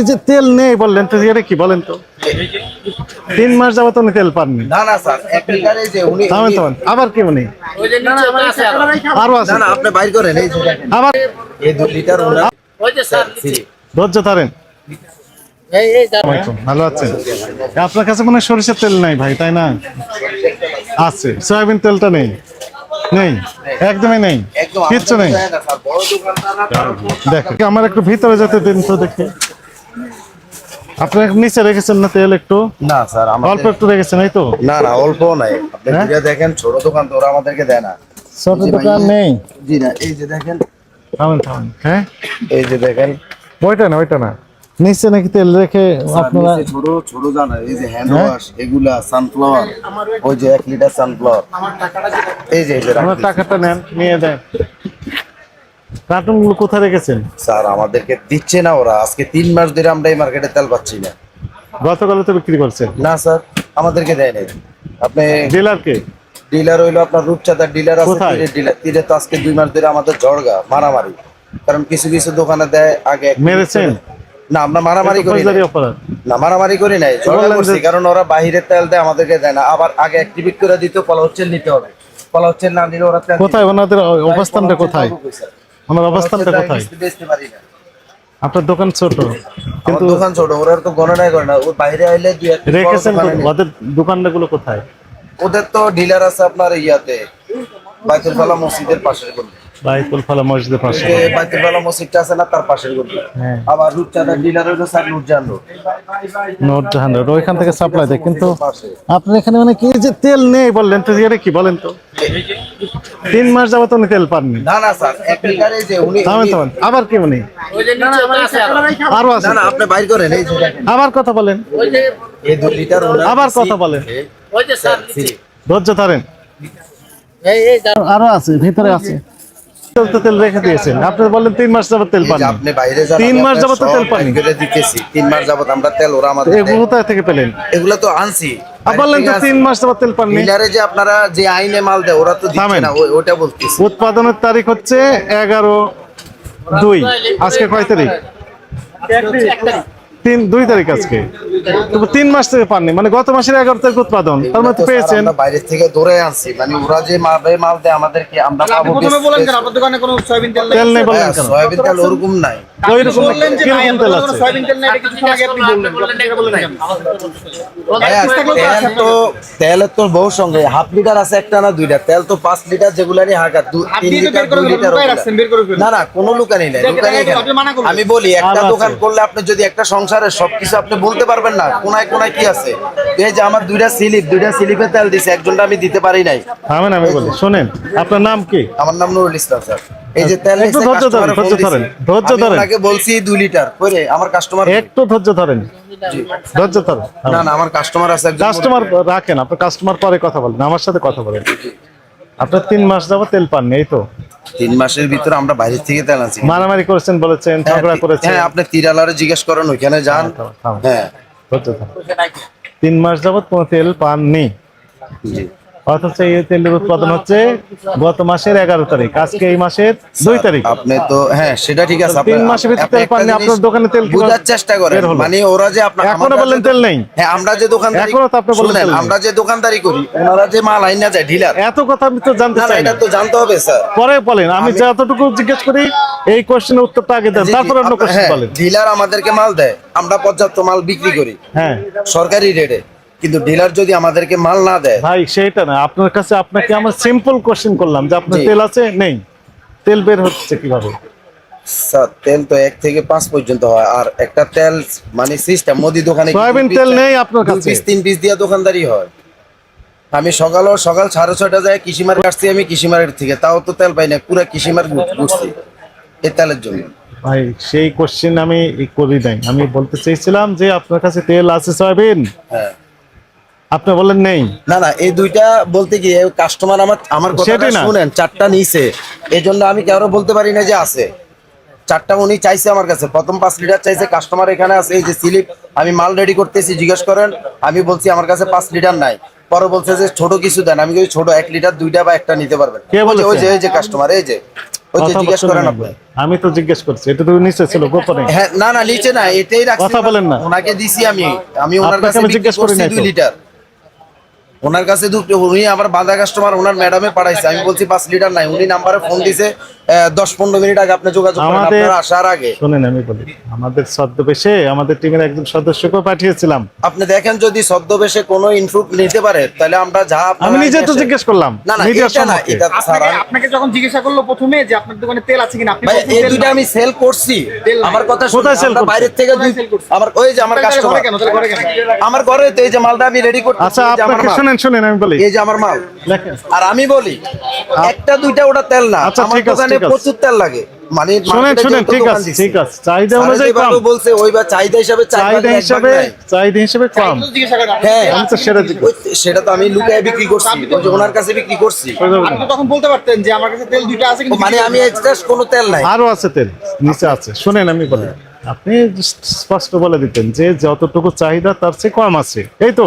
এই যে তেল নেই বললেন তো, এটা কি বলেন তো? 3 মাস যাবত উনি তেল পাননি। না না স্যার, 1 লিটারে যে উনি থামেন আবার কি উনি ওই যে নিচে ওটা আছে আরো আছে না না আপনি বাইর করেন, এই যে দেখেন আবার এই 2 লিটার ওনার ওই যে স্যার নিচে ধৈর্য ধরেন। এই স্যার ভালো আছেন? আপনার কাছে মনে হয় সরিষার তেল নাই ভাই, তাই না? আছে, সয়াবিন তেলটা নেই? নেই, একদমই নেই, একদম কিচ্ছু নেই। না স্যার, বড় দোকানদাররা দেখো আমার একটু ভিতরে যেতে দিন তো দেখি। আপনার নিচে রেখেছেন না তেল? একটু না স্যার অল্প আমাদের একটু রেখেছেন, এই তো? না না অল্প নাই, আপনি হ্যাঁ? ঘুরে দেখেন ছোট দোকান তো ওরা আমাদেরকে দেয় না। ছোট দোকান নেই? জি না, এই যে দেখেন, থামেন হ্যাঁ, এই যে দেখেন ওইটা না নিচে নাকি তেল রেখে আপনারা? নিচে ছোট ছোট জানা, এই যে হ্যান্ড ওয়াশ, এগুলা সানফ্লাওয়ার, ওই যে 1 লিটার সানফ্লাওয়ার, এই যে আমার টাকাটা নেন, নিয়ে দেন। কার্টুন গুলো কোথায় রেখেছেন? স্যার আমাদেরকে দিচ্ছে না ওরা, আজকে 3 মাস ধরে আমরা এই মার্কেটে তেল পাচ্ছি না। গতকাল তো বিক্রি করছেন। না স্যার আমাদেরকে দেয় নাই। আপনি ডিলারকে? ডিলার হইলো আপনার রূপচাঁদার ডিলার আছে, কোথায়? ডিলার তীরে তো আজকে 2 মাস ধরে আমাদের ঝড়গা মারামারি, কারণ কিছু কিছু দোকানে দেয় আগে মেরেছেন? না আমরা মারামারি করি নাই। ফৌজদারি অপরাধ। না মারামারি করি নাই, ঝগড়া বললেন করছি, যে- কারণ ওরা বাইরের তেল দেয় আমাদেরকে দেয় না, আবার আগে অ্যাক্টিভেট করে দিতে কলা হচ্ছে নিতে হবে, কলা হচ্ছে না নিলে ওরা তেল কোথায় ওনাদের অবস্থানটা কোথায়? ওনার অবস্থানটা কোথায়? বেচতে পারি না। আপনার দোকান ছোট আমার কিন্তু দোকান ছোট, ওরা তো গণনাই করে না, ও বাইরে আইলে 2-1 রেখেছেন ওদের দোকানগুলো কোথায়? ওদের তো ডিলার আছে আপনার ইয়াতে বাইতুল ফালা মসজিদের পাশের গলি, বাইতুল ফালা মসজিদের পাশে। যে বাইতুল ফালা মসজিদটা আছে না তার পাশের গলি। হ্যাঁ। আবার রূপচাঁদার ডিলার হইলো sir Nurjahan road. Nurjahan road, ওইখান থেকে সাপ্লাই দেয়। কিন্তু পাশে। আপনার এখানে মানে কি যে তেল নেই বললেন তো, এটা কি বলেন তো? 3 মাস যাবত উনি তেল পাননি। না না স্যার, 1 লিটারে যে উনি থামেন আবার কি উনি ওই যে নিচে ওটা আছে আরো আছে? না না আপনি বাইর করেন, এই যে দেখেন আবার কথা বলেন, ওই যে এই 2 লিটার ওনার আবার কথা বলেন। ওই যে স্যার নিচে ধৈর্য ধরেন। এই আরো আছে, ভিতরে আছে। তেল রেখে দিয়েছেন, আপনি বললেন 3 মাস যাবত তেল এই যে পাননি। আপনি বাইরে যান, 3 আমি মাস আপনার যাবত সব তেল পাননি। বাইর করে দিতেছি, 3 মাস যাবত আমরা তেল ওরা আমাদের দেয়। এগুলো কোথায় থেকে পেলেন? এগুলা তো আনছি বললেন তো 3 মাস যাবত তেল পাননি। ডিলারে যে আপনারা যে আইনে মাল দেয় ওরা তো দিচ্ছে থামেন। না, ওটা বলতেছি। উৎপাদনের তারিখ হচ্ছে 11/2। আজকে কয় তারিখ? 2 তারিখ আজকে। তবু 3 মাস থেকে পাননি, মানে গত মাসের 11 তারিখ উৎপাদন, তার এগুলা মানে তো তো স্যার পেয়েছেন। আমরা বাইরে থেকে ধরে আনছি, মানে ওরা যে মাল দেয় আমাদেরকে আমরা পাবো। আপনার দোকানে কোনো সয়াবিন তেল তেল নেই বললেন হ্যাঁ, কেন? সয়াবিন তেল ওরকম নাই। ওইরকম বললেন যে ভাই কিরকম তেল আপনার আছে? সয়াবিন তেল নাই, এটা কিছুক্ষণ আগে আপনি বললেন কেন? ভাইয়া, তেলের তো বহু সঙ্গে হাফ লিটার আছে, একটা না 2টা তেল তো 5 লিটার, যেগুলো নিয়ে হাগাত 3 আপনি তো লিটার বের করে 2 লিটার লুকায় ওগুলা। রাখছেন, বের করে ফেলুন। না না কোনো লুকানি নাই, লুকানি দেখেন, কেন? আপনি মানা করবেন। আমি বলি একটা আর আছে। দোকান করলে আপনি যদি একটা সংসারের সবকিছু আপনি বলতে পারবেন না, কোনায় কোনায় কি আছে। এই যে আমার 2টা স্লিপে তেল দিছে, একজনটা আমি দিতে পারি নাই। আমি বলি শোনেন, আপনার নাম কি? আমার নাম নুরুল ইসলাম স্যার। এই যে তেল একটু নিছে, ধৈর্য ধরেন, কাস্টমারে ফোন ধৈর্য দিছে। ধরেন, ধৈর্য আমি ধরেন। ওনাকে বলছি 2 লিটার করে, আমার কাস্টমার একটু ধৈর্য ধরেন, ধৈর্য ধরেন। না না আমার কাস্টমার আছে একজন। কাস্টমার রাখেন, আপনার কাস্টমার পরে কথা বলেন, আমার সাথে কথা বলেন। আপনার 3 মাস যাবত তেল পাননি, এই তো? 3 মাসের ভিতরে আমরা বাইরে থেকে তেল আনছি। মারামারি করেছেন বলেছেন, ঝগড়া করেছেন। হ্যাঁ আপনি তিরালারে জিজ্ঞেস করেন, ওইখানে যান। থাম। হ্যাঁ ধৈর্য ধরেন। 3 মাস যাবত কোনো তেল পাননি, জি। অথচ এই তেলের উৎপাদন হচ্ছে গত মাসের 11 তারিখ, আজকে এই মাসের 2 তারিখ। আপনি তো হ্যাঁ সেটা ঠিক আছে, 3 মাসের ভিতরে তেল পাননি, আপনার দোকানে তেল কিভাবে বুঝার চেষ্টা করেন, বের হলো? মানে ওরা যে আপনার এখনো বললেন তেল নেই। হ্যাঁ আমরা যে দোকানদারি, এখনো তো আপনি বললেন শুনেন, তেল নেই। আমরা যে দোকানদারি করি ওনারা যে মাল আইনা যায় ডিলার, এত কথা আমি তো জানতে না না চাই না। এটা তো জানতে হবে স্যার। পরে বলেন, আমি যতটুকু জিজ্ঞেস করি এই কোশ্চেনের উত্তরটা আগে দেন, তারপর অন্য কোশ্চেন হ্যাঁ, বলেন। ডিলার আমাদেরকে মাল দেয়, আমরা পর্যাপ্ত মাল বিক্রি করি হ্যাঁ সরকারি রেটে, কিন্তু ডিলার যদি আমাদেরকে মাল না দেয়। ভাই, সেইটা না, আপনার কাছে আপনাকে আমার সিম্পল কোশ্চেন করলাম যে আপনার জি। তেল আছে নেই, তেল বের হচ্ছে কিভাবে? স্যার তেল তো 1 থেকে 5 পর্যন্ত হয়, আর একটা তেল মানে সিস্টেম মুদি দোকানে সয়াবিন তেল নেই আপনার কাছে? 2 পিস 3 পিস দিয়া দোকানদারি হয়। আমি সকাল 6:30 যায় কৃষিমার কাটছি, আমি কৃষিমারের থেকে, তাও তো তেল পাই না, পুরো কৃষিমার ঘুরছি এই তেলের জন্য। ভাই সেই কোশ্চেন আমি করি নাই, আমি বলতে চেয়েছিলাম যে আপনার কাছে তেল আছে সয়াবিন, হ্যাঁ আপনি বলেন নেই। না না এই দুইটা বলতে গিয়ে কাস্টমার আমার কথাটা সেটাই না। শুনেন, 4টা নিছে, এই জন্য আমি কারো বলতে পারি না যে আছে। 4টা উনি চাইছে আমার কাছে, প্রথম 5 লিটার চাইছে, কাস্টমার এখানে আছে, এই যে স্লিপ, আমি মাল রেডি করতেছি, জিজ্ঞেস করেন, আমি বলছি আমার কাছে 5 লিটার নাই, পরে বলছে যে ছোট কিছু দেন, আমি বলি ছোট 1 লিটার 2টা বা একটা নিতে পারবেন। কে বলেছে? ওই যে কাস্টমার, এই যে ওই যে কথা জিজ্ঞেস বলছেন করেন না। আপনি। আমি তো জিজ্ঞেস করছি, এটা তো নিচে ছিল গোপনে। হ্যাঁ, না না নিচে না, এটাই রাখছি। কথা বলেন না। ওনাকে দিছি আমি ওনার আপনাকে কাছে আমি বিক্রি জিজ্ঞেস করি করছি নাই 2 তো। লিটার। ওনার কাছে উনি আমার বাধা কাস্টমার, ওনার ম্যাডামে পাঠাইছে। আমি বলছি 5 লিটার নাই, উনি নাম্বারে ফোন দিছে 10-15 মিনিট আগে আপনি যোগাযোগ করেন আমাদের আপনারা আসার আগে। শুনেন আমি বলি, আমাদের ছদ্মবেশে আমাদের টিমের একজন সদস্যকে পাঠিয়েছিলাম। আপনি দেখেন যদি ছদ্মবেশে কোনো ইনপুট নিতে পারে তাহলে আমরা যা আপনারা আমি নিজে তো এসে- জিজ্ঞেস করলাম না না মিডিয়ার এটা না, সম্মুখে। এটা স্যার আপনাকে যখন জিজ্ঞাসা করলো প্রথমে যে আপনার দোকানে তেল আছে কিনা, আপনি ভাই বলছেন এই তেল দুইটা নাই। আমি সেল করছি। তেল নাই। আমার কথা কোথায় sell আমরা করছেন? বাইরে থেকে কোথায় sell করছেন? আমার ওই যে আমার তাহলে কাস্টমার ঘরে কেন? তাহলে ঘরে কেন? আমার ঘরে তো এই যে মালটা আমি রেডি করতে, আচ্ছা আপনাকে শুনেন আমি বলি, এই যে আমার মাল। দেখেন আর আমি বলি একটা দুইটা ওটা তেল না, আচ্ছা, আমার ঠিক আছে, দোকানে ঠিক আছে। প্রচুর তেল লাগে। মানে শুনেন market এ শুনেন যেহেতু ঠিক দোকান আছে দিছি। ঠিক আছে, চাহিদা স্যার অনুযায়ী যেভাবে কম, বলছে ওই বা চাহিদা হিসাবে চাহিদা হিসেবে কম। তো জিজ্ঞাসা করেন আপনি। হ্যাঁ আমি তো সেটা জিজ্ঞেস সেটা তো আমি লুকায় বিক্রি করছি, ওই যে ওনার কাছে বিক্রি করছি। আপনি তো তখন বলতে পারতেন যে আমার কাছে তেল দুইটা আছে কিন্তু মানে আমি এক্সট্রা কোনো তেল নাই। আরো আছে তেল নিচে আছে। শুনেন আমি বলি, আপনি স্পষ্ট বলে দিতেন যে যতটুকু চাহিদা তার চেয়ে কম আছে, এই তো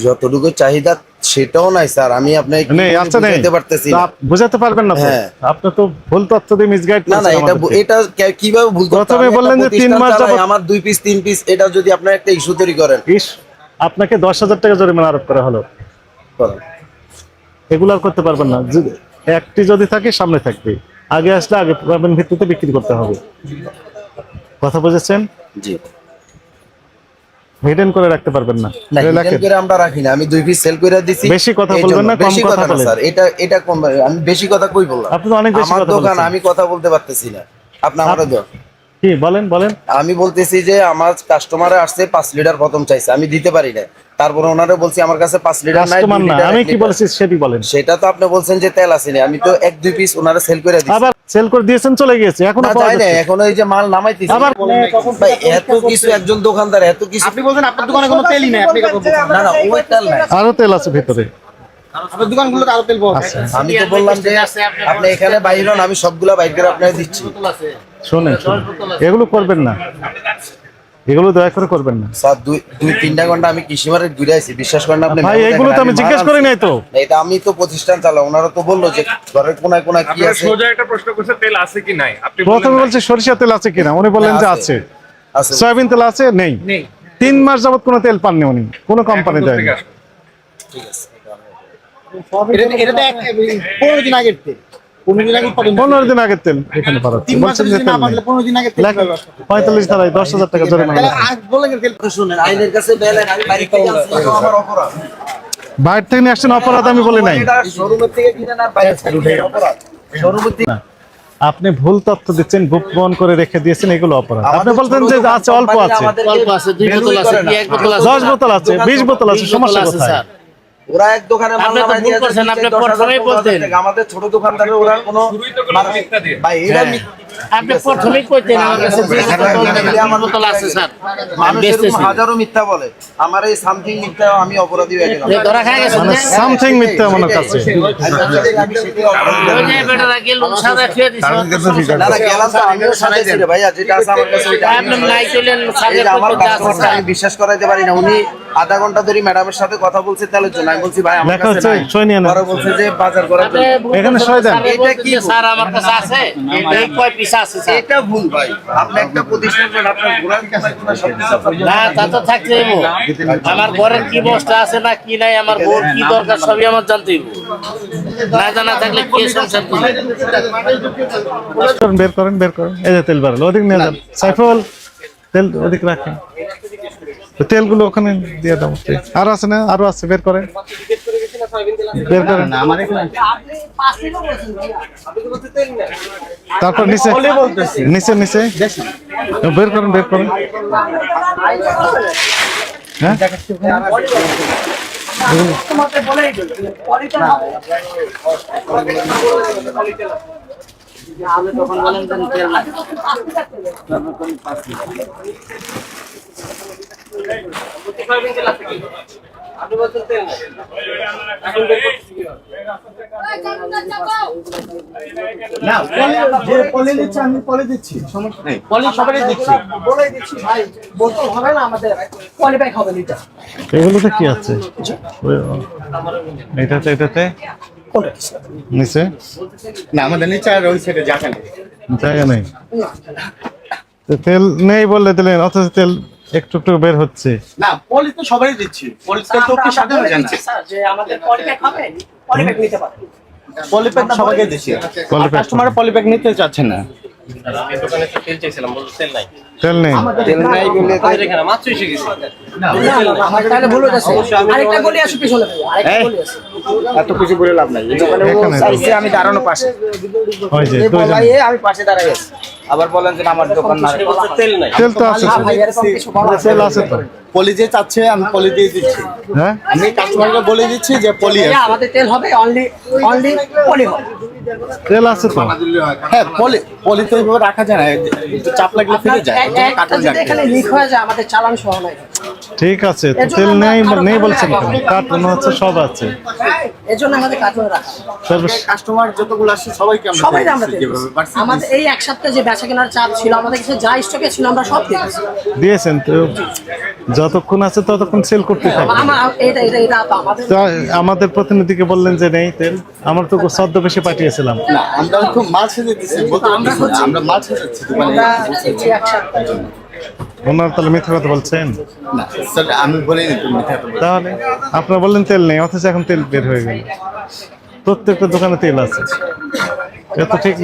যতটুকু চাহিদা সেটাও নাই স্যার, আমি আপনাকে নেই, আচ্ছা নেই, বুঝাতে পারতেছি তা না। বুঝাতে পারবেন না তো। হ্যাঁ। আপনি তো ভুল তথ্য দিয়ে মিসগাইড না না, করছেন এটা আমাদেরকে। এটা কিভাবে ভুল করতে প্রথমে আমি বললেন একটা যে 3 প্রতিষ্ঠান মাস চালাই, যাবত- আমার 2 পিস 3 পিস এটা যদি আপনার একটা ইস্যু তৈরি করেন। ইস, আপনাকে 10,000 টাকা জরিমানা আরোপ করা হলো। এগুলো আর করতে পারবেন না। একটি যদি থাকে সামনে থাকবে, আগে আসলে আগে পাবেন, ভিত্তিতে বিক্রি করতে হবে। কথা বুঝেছেন? জি হিডেন করে রাখতে পারবেন না। না, এটা hidden রাখেন। করে আমরা রাখি না, আমি 2 পিস সেল করে দিছি। বেশি কথা এই বলবেন জন্য। না, কম বেশি কথা কথা না বলেন। স্যার, এটা কোন আমি বেশি কথা কই বললাম? আপনি তো অনেক বেশি আমার কথা দোকান, বলেছেন। আমি কথা বলতে পারতেছি না। আপনি আমারও দাও। কি বলেন বলেন। আমি বলতেছি যে আমার কাস্টমারে আসছে 5 লিটার প্রথম চাইছে, আমি দিতে পারি না। তারপরে ওনারে বলছি আমার কাছে 5 লিটার নাই, কাস্টমার 2 না, লিটার, আমি 1 কি লিটার। বলেছি সেটি বলেন। সেটা তো আপনি বলছেন যে তেল আসেনি, আমি তো 1-2 পিস ওনারে সেল করে দিছি। আবার সেল করে দিয়েছেন, চলে গিয়েছে, এখনো না পাওয়া যায় না, যাচ্ছে। এখন এই যে মাল নামাইতেছি। আবার ভাই এত কিছু একজন দোকানদার এত কিছু। আপনি বলছেন আপনার দোকানে কোনো তেলই নাই, আপনি কথা বলছেন। না না, ওই তেল নাই। আরো তেল আছে ভিতরে। আপনার দোকানগুলোতে আরো তেল পাওয়া যায়। আমি তো বললাম যে আপনি এখানে বাইর হন, আমি সবগুলা বাইর করে আপনাকে দিচ্ছি। শোনেন শোনেন, এগুলো করবেন না, এগুলো দয়া করে করবেন না স্যার 2-3 ঘন্টা আমি কৃষিমারে ঘুরে আইছি, বিশ্বাস করেন আপনি? ভাই। এগুলো তো আমি জিজ্ঞেস করি নাই তো। এটা আমি তো প্রতিষ্ঠান চালাই, ওনারা তো বললো যে ঘরের কোনায় কোনায় কি আপনার আছে। সোজা একটা প্রশ্ন করছে তেল আছে কি নাই, আপনি বললেন প্রথমে নাই। বলছে সরিষা তেল আছে কিনা, উনি বললেন যে হ্যাঁ, আছে। আছে। সয়াবিন তেল আছে নেই। নেই। 3 মাস যাবত কোনো তেল পাননি উনি, কোনো কোম্পানি এখন দেয়নি। কোত্থেকে আসবে? এটা তো 15 দিন আগের তেল। 15 দিন আগে উৎপাদন। 15 দিন আগের তেল এখানে পাঠাচ্ছে, 3 মাস বলছেন যে যদি না তেল নেই। পারলে 15 দিন আগের তেল লেখেন, কিভাবে আসবে? 45 ধারায় 10,000 টাকা জরিমানা তাহলে লেখেন। আজ বললেন যে তেল শুনেন, আইনের কাছে বেলেন, আমি বাড়ি থেকে আনছি, এটা আমার অপরাধ। বাইরে থেকে নিয়ে আসছেন, অপরাধ আমি বলি নাই। এটা শোরুমের থেকে কিনে না, বাইরে থেকে কিনে অপরাধ। শোরুমের থেকে না, আপনি ভুল তথ্য দিচ্ছেন, গোপন করে রেখে দিয়েছেন, এগুলো অপরাধ। আপনি আমাদের বলতেন ছোট যে দোকান, আছে, অল্প কোম্পানি আছে, আমাদেরকে অল্প আছে, 2 বোতল ভ্যালুই আছে, করে না। কি 1 বোতল আছে? 10 বোতল আছে, 20 বোতল আছে, 20 সমস্যা বোতল আছে, কোথায়? স্যার। ওরা এক দোকানে মাল আপনি তো নামায় ভুল দিয়ে করছেন, আপনি 10,000 প্রথমেই 15,000 বলতেন। টাকা। আমাদের ছোট দোকানদারের ওরা কোনো শুরুই তো করলেন মিথ্যা দিয়ে। ভাই এটা আপনি প্রথমেই কইতেন আমার কাছে 2 বোতল আছে, স্যার। মানুষ এরকম বেচতেছি। হাজারো মিথ্যা বলে, আমার এই সামথিং মিথ্যা আমি অপরাধী হয়ে গেলাম। যে ধরা খায় গেছে মানে সামথিং মিথ্যা আমার কাছে। আমি সেটাই অপরাধী হয়ে ওই যে বেটারা গেল সাদা খেয়ে দিছে। না না গেলাম তো, আমিও সাজাইছি রে ভাইয়া, যেটা আছে আমার কাছে ওইটা আমি আপনি নাই কইলেন এই সাদা যে আমার করতে আছে, কাস্টমারটা আমি বিশ্বাস করাইতে পারি না। উনি আধা ঘন্টা ধরে ম্যাডামের সাথে কথা বলছে তেলের জন্য, আমি বলছি ভাই আমার লেখা কাছে হচ্ছে, নাই। সই নিয়ে নেন। পরে বলছে যে বাজার করার জন্য। এখানে সই দেন। এটা কি স্যার আমার কাছে আছে? এই কয় পিস আছে, স্যার? এটা ভুল ভাই, আপনি একটা প্রতিষ্ঠান করেন, আপনার ঘোরার কোনায় সব কিছু আপনার না তা তো থাকতে হইব। আমার ঘরের কি বস্তা আছে না কি নাই, আমার বোর কি দরকার সবই আমার জানতে হইব। না জানা থাকলে কি সংসার করবে? বের করেন, বের করেন। এই যে তেল বাড়ালো, ওদিক নিয়ে যান। সাইফুল, তেল ওদিক রাখেন, তো তেলগুলো ওখানে দিয়ে দাও। আরো আছে না? আরো আছে, বের করেন, বের করেন। তারপর নিচে নিচে নিচে বের করেন, বের করেন। হ্যাঁ, তখন বলেন যে তেল নাই। না, যে পলি দিচ্ছে আমি পলি দিচ্ছি, সমস্যা নেই। পলি সবারই দিচ্ছি। বলে দিচ্ছি ভাই, বোতল হবে না আমাদের, পলি ব্যাগ হবে লিটার। এগুলোতে কি আছে? এটাতে কোনটা কৃষ্ণ? নিচে না আমাদের নিচে আর ওই সাইডে জায়গা নেই। জায়গা নেই, তো তেল নেই বললে দিলেন, অথচ তেল একটু একটু বের হচ্ছে। না পলি তো সবাই দিচ্ছি, পলি তো আমরা তোকে সাথে বলে জানা দিচ্ছি, স্যার, যে আমাদের পলিব্যাগ হবে, পলিব্যাগ নিতে পারেন। পলি প্যাক সবাইকে দিচ্ছি, Poly pack কাস্টমার পলি প্যাক নিতে চাচ্ছে না। তেল নেই, তেল নাই বলে না, আমার তাহলে ভুল হয়ে গেছে। আরেকটা গলি আছে পিছনে, আরেকটা গলি আছে। এত কিছু বলে লাভ নাই। এখানে চাইছে আমি দাঁড়ানো পাশে, ওই যে এই দুইজন। বলাইয়ে আমি পাশে দাঁড়াই আছি, আবার বলেন যে আমার দোকান না। তেল তো আছে, না ভাই, এরকম কিছু বলা আছে। তেল আছে তো, পলি যে চাচ্ছে আমি পলি দিয়ে দিচ্ছি। হ্যাঁ আমি কাস্টমারকে বলে দিচ্ছি যে পলি ভাইয়া, আছে। আমাদের তেল হবে অনলি পলি হবে। তেল আছে তো, হ্যাঁ পলি তো এইভাবে রাখা যায় না, একটু চাপ লাগলে ফিরে যায়। ওই জন্য একটা কার্টুন যদি রাখতে এখানে হয়। লিক হয়ে যায়, আমাদের চালান সহ নাই। ঠিক আছে, তো এর জন্য তেল নেই আমরা নেই আরো বলছেন ভালো কেন? কার্টুন হচ্ছে, সব আছে। এর জন্য আমাদের কার্টুনে রাখা। তারপর কাস্টমার যতগুলো আসছে সবাইকে আমরা সবাই দিয়ে আমরা দিচ্ছি, তেল যেভাবে দিচ্ছি। পারছি আমাদের এই এক সপ্তাহে যে বেচা কেনার চাপ ছিল, আমাদের কাছে যা স্টকে ছিল আমরা সব দিয়েছি। দিয়েছেন তো, যতক্ষণ আছে ততক্ষণ সেল করতে থাকবে। আমার এটা তো আমাদের তা আমাদের প্রতিনিধিকে বললেন যে নেই তেল, আমরা তো সদ্য বেশি পাঠিয়েছিলাম। না আমরা খুব মাল সেজে দিচ্ছি, বলতে পারতেছি না, আমরা মাল সেজাচ্ছি মানে আমরা দিয়েছি এক সপ্তাহে। ওনার তাহলে মিথ্যা কথা বলছেন। না স্যার আমি বলিনি তুমি মিথ্যা কথা বলছো। তাহলে আপনারা বললেন তেল নেই, অথচ এখন তেল বের হয়ে গেল। প্রত্যেকটা দোকানে তেল আছে, এটা তো ঠিক